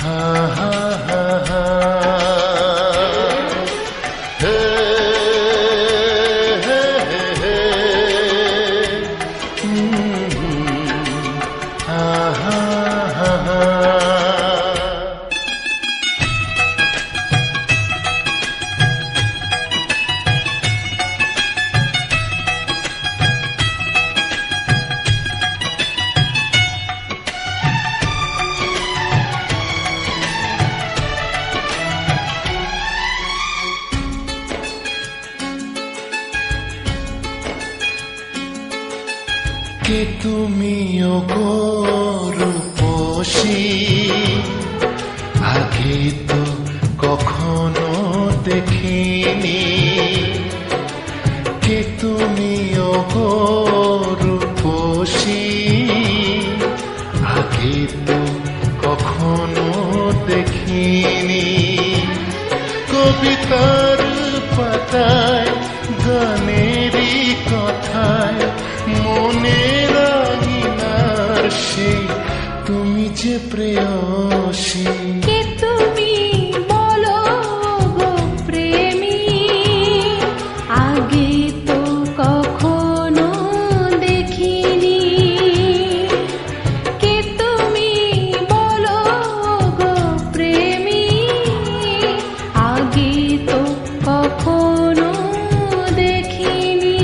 হা হা হা হা হে হে হে হা হা হা হা। কে তুমি ওগো রূপসী, আগে তো কখনো দেখিনি। কে তুমি ওগো রূপসী, আগে তো কখনো দেখিনি। কবিতার পাতায় গানেরই কথায় মনের আঙিনার সেই তুমি যে প্রেয়সী। কে তুমি বলো গো প্রেমী, আগে তো কখনো দেখিনি। কে তুমি বলো গো প্রেমী, আগে তো কখনো দেখিনি।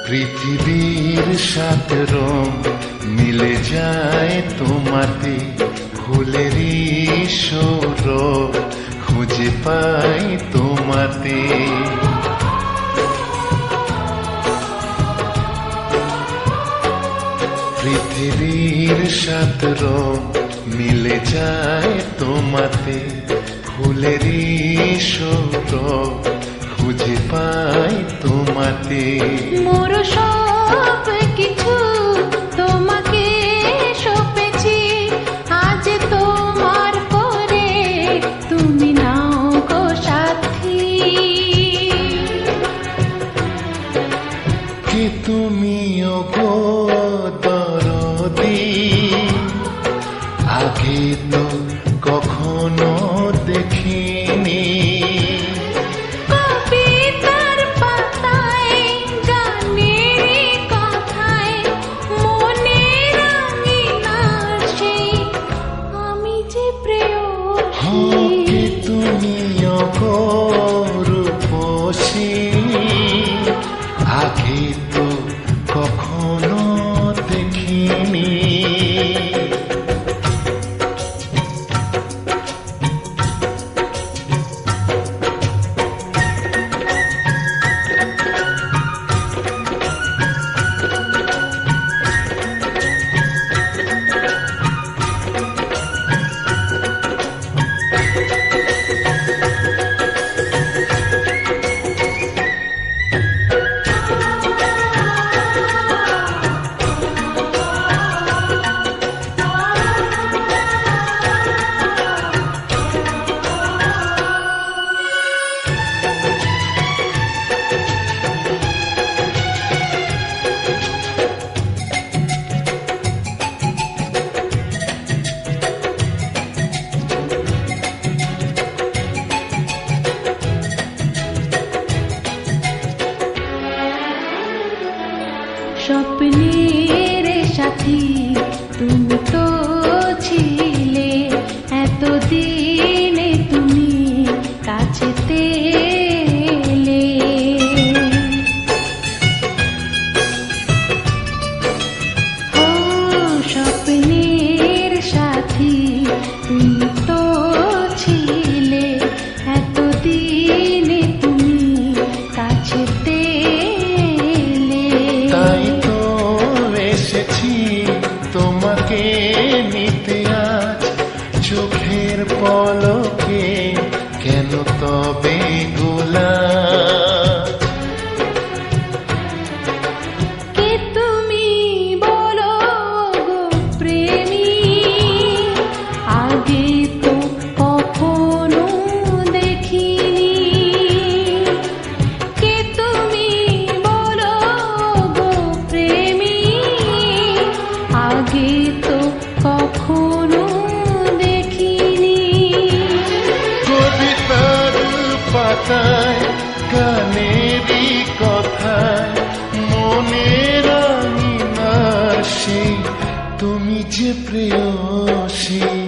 পৃথিবীর সাত রং মিলে যায় তোমাতে, ফুলেরই সৌরভ খুঁজে পাই তোমাতে। পৃথিবীর সাত রং মিলে যায় তোমাতে, ফুলেরই সৌরভ খুঁজে পাই তোমাতে। মোর সব কিছু তোমাকে সঁপেছি, আজ তোমার করে তুমি নাও গো সাথী। কে তুমি ওগো দরদি, আগে তো কখনো দেখিনি। কবিতার পাতায় গানেরই কথায় মনের আঙিনার সেই আমি যে প্রেয়সী। কে তুমি ওগো রূপসী, আগে তো কখনো দেখিনি। স্বপ্নের সাথী তুমি তো ছিলে, এতদিনে তুমি কাছেতে এলে। পাতায় গানেরই কথায় মনের আঙিনা সেই তুমি যে প্রেয়সী